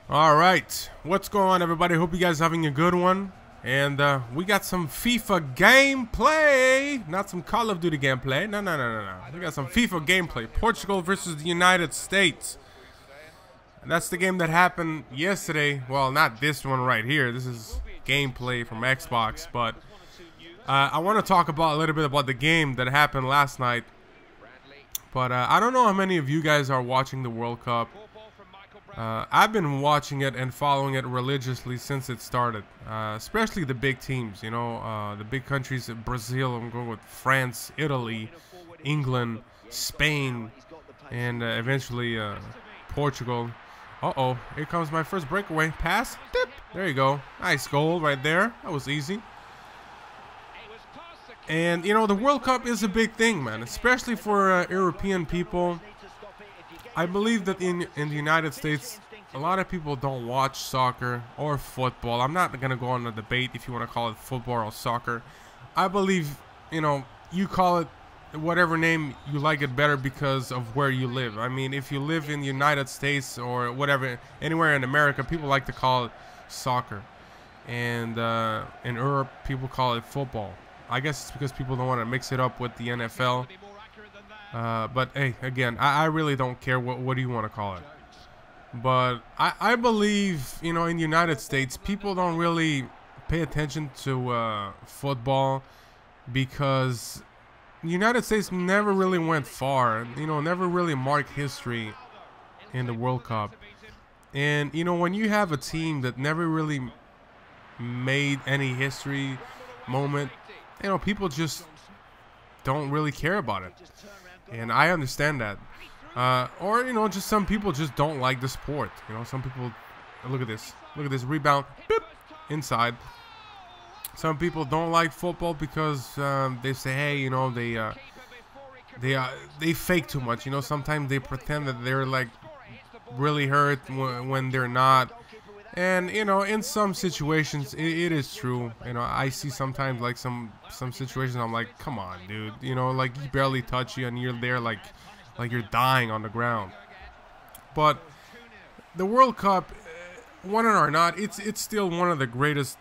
All right, what's going on, everybody? Hope you guys are having a good one. And we got some FIFA gameplay, not some Call of Duty gameplay. No. We got some FIFA gameplay. Portugal versus the United States. And that's the game that happened yesterday. Well, not this one right here. This is gameplay from Xbox. But I want to talk about a little bit about the game that happened last night. But I don't know how many of you guys are watching the World Cup. I've been watching it and following it religiously since it started, especially the big teams, you know, the big countries. Brazil, I'm going with France, Italy, England, Spain, and eventually Portugal. Uh-oh, here comes my first breakaway. Pass, dip. There you go. Nice goal right there. That was easy. And, you know, the World Cup is a big thing, man, especially for European people. I believe that in the United States, a lot of people don't watch soccer or football. I'm not going to go on a debate if you want to call it football or soccer. I believe, you know, you call it whatever name you like it better because of where you live. I mean, if you live in the United States or whatever, anywhere in America, people like to call it soccer. And in Europe, people call it football. I guess it's because people don't want to mix it up with the NFL. But hey, again, I really don't care what do you want to call it. But I believe, you know, in the United States, people don't really pay attention to football because the United States never really went far, you know, never really marked history in the World Cup. And, you know, when you have a team that never really made any history moment, you know, people just don't really care about it. And I understand that. Or, you know, just some people just don't like the sport. You know, some people, look at this rebound, boop, inside. Some people don't like football because they say, hey, you know, they fake too much. You know, sometimes they pretend that they're like really hurt when they're not. And, you know, in some situations, it is true. You know, I see sometimes, like, some situations, I'm like, come on, dude. You know, like, he barely touch you, and you're there like you're dying on the ground. But the World Cup, won it or not, it's still one of the greatest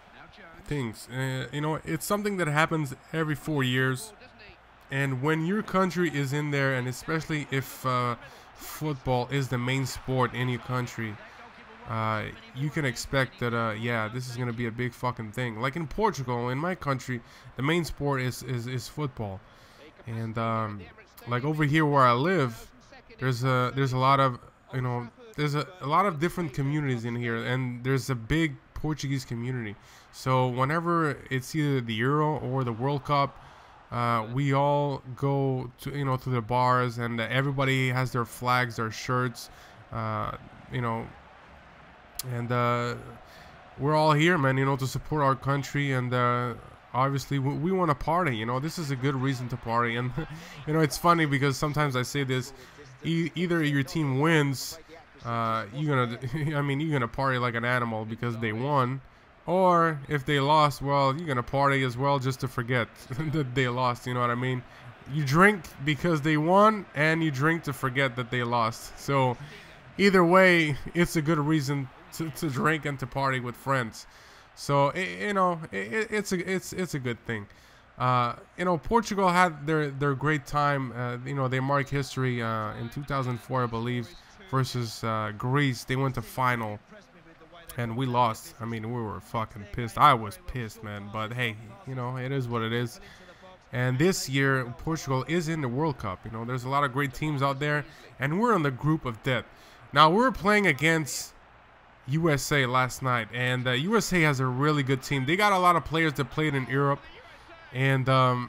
things. You know, it's something that happens every 4 years. And when your country is in there, and especially if football is the main sport in your country, you can expect that, yeah, this is going to be a big fucking thing. Like in Portugal, in my country, the main sport is football. And, like over here where I live, there's a lot of, you know, there's a lot of different communities in here. And there's a big Portuguese community. So whenever it's either the Euro or the World Cup, we all go to, you know, to the bars, and everybody has their flags, their shirts, you know. And we're all here, man, you know, to support our country. And obviously we want to party, you know. This is a good reason to party. And you know, it's funny because sometimes I say this, either your team wins, you're gonna party like an animal because they won, or if they lost, well, you're gonna party as well just to forget that they lost. You know what I mean? You drink because they won, and you drink to forget that they lost. So either way, it's a good reason to drink and to party with friends. So you know, it's a good thing. You know, Portugal had their great time. You know, they marked history in 2004, I believe, versus Greece. They went to final, and we lost. I mean, we were fucking pissed. I was pissed, man. But hey, you know, it is what it is. And this year, Portugal is in the World Cup. You know, there's a lot of great teams out there, and we're in the group of death. Now, we were playing against USA last night, and USA has a really good team. They got a lot of players that played in Europe, and a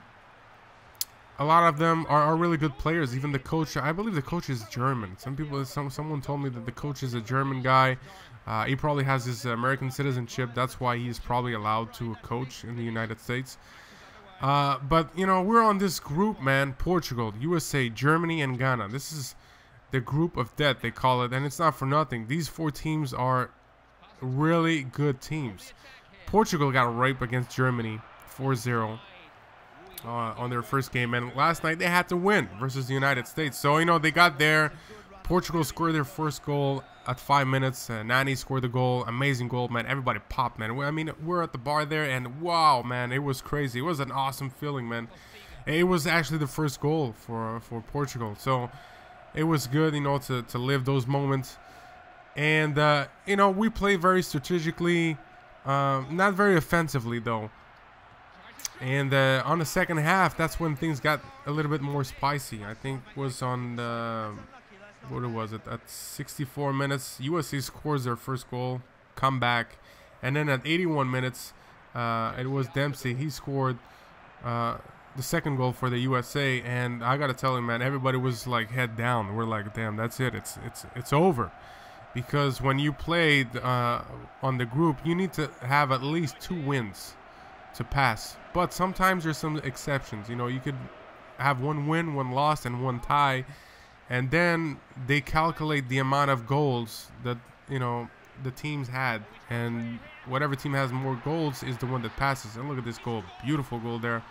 lot of them are really good players. Even the coach, I believe the coach is German. Someone told me that the coach is a German guy. He probably has his American citizenship. That's why he's probably allowed to coach in the United States. But, you know, we're on this group, man. Portugal, USA, Germany, and Ghana. This is the group of death, they call it, and it's not for nothing. These four teams are really good teams. Portugal got raped against Germany 4-0 on their first game, and last night they had to win versus the United States. So, you know, they got there. Portugal scored their first goal at 5 minutes. Nani scored the goal. Amazing goal, man. Everybody popped, man. I mean, we're at the bar there, and wow, man, it was crazy. It was an awesome feeling, man. It was actually the first goal for Portugal, so it was good, you know, to live those moments. And you know, we play very strategically, not very offensively though. And on the second half, that's when things got a little bit more spicy. I think it was on the, what was it, at 64 minutes, USA scores their first goal, comeback, and then at 81 minutes, it was Dempsey. He scored the second goal for the USA, and I gotta tell you, man, everybody was like head down. We're like, damn, that's it. It's over, because when you played on the group, you need to have at least 2 wins to pass. But sometimes there's some exceptions. You know, you could have 1 win, 1 loss, and 1 tie, and then they calculate the amount of goals that, you know, the teams had, and whatever team has more goals is the one that passes. And look at this goal, beautiful goal there.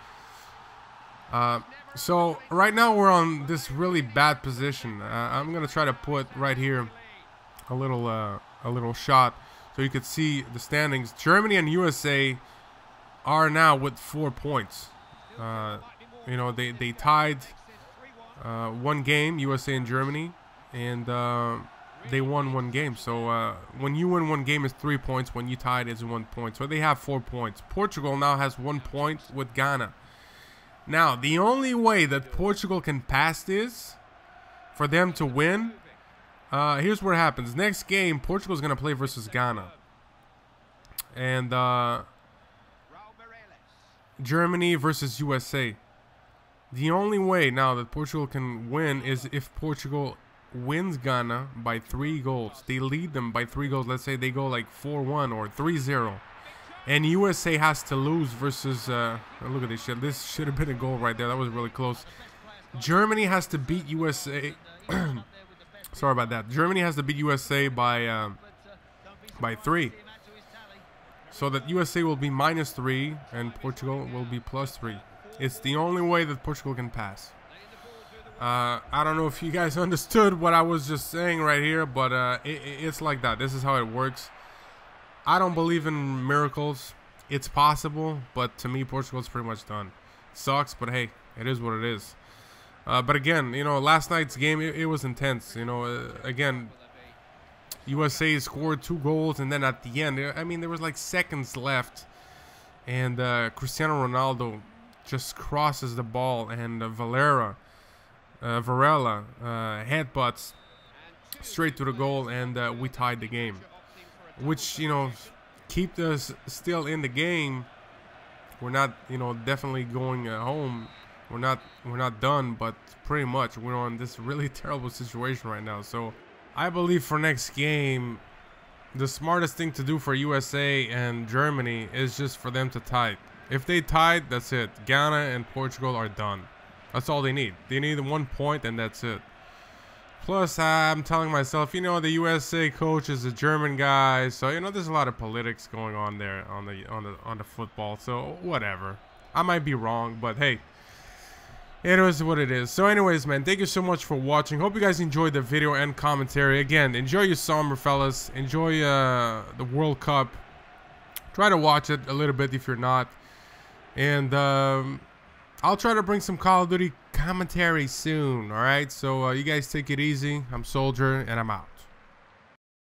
So right now we're on this really bad position. I'm gonna try to put right here a little shot so you could see the standings. Germany and USA are now with 4 points. You know, they tied 1 game, USA and Germany, and they won 1 game. So when you win 1 game, it's 3 points. When you tied, it's 1 point. So they have 4 points. Portugal now has 1 point with Ghana. Now, the only way that Portugal can pass this, for them to win, here's what happens. Next game, Portugal's going to play versus Ghana. And Germany versus USA. The only way now that Portugal can win is if Portugal wins Ghana by 3 goals. They lead them by 3 goals. Let's say they go like 4-1 or 3-0. And USA has to lose versus, look at this shit. This should have been a goal right there. That was really close. Germany has to beat USA. Sorry about that. Germany has to beat USA by 3. So that USA will be -3 and Portugal will be +3. It's the only way that Portugal can pass. I don't know if you guys understood what I was just saying right here, but it's like that. This is how it works. I don't believe in miracles. It's possible, but to me, Portugal's pretty much done. Sucks, but hey, it is what it is. But again, you know, last night's game, it was intense. You know, again, USA scored 2 goals, and then at the end, I mean, there was like seconds left, and Cristiano Ronaldo just crosses the ball, and Varela headbutts straight to the goal, and we tied the game. Which, you know, keep us still in the game. We're not, you know, definitely going home. We're not done, but pretty much we're on this really terrible situation right now. So I believe for next game, the smartest thing to do for USA and Germany is just for them to tie. If they tied, that's it. Ghana and Portugal are done. That's all they need. They need 1 point, and that's it. Plus, I'm telling myself, you know, the USA coach is a German guy, so you know there's a lot of politics going on there on the football. So whatever, I might be wrong, but hey, it is what it is. So anyways, man, thank you so much for watching. Hope you guys enjoyed the video and commentary. Again, enjoy your summer, fellas. Enjoy the World Cup. Try to watch it a little bit if you're not, and I'll try to bring some Call of Duty commentary soon. All right, so you guys take it easy. I'm Soldier, and I'm out.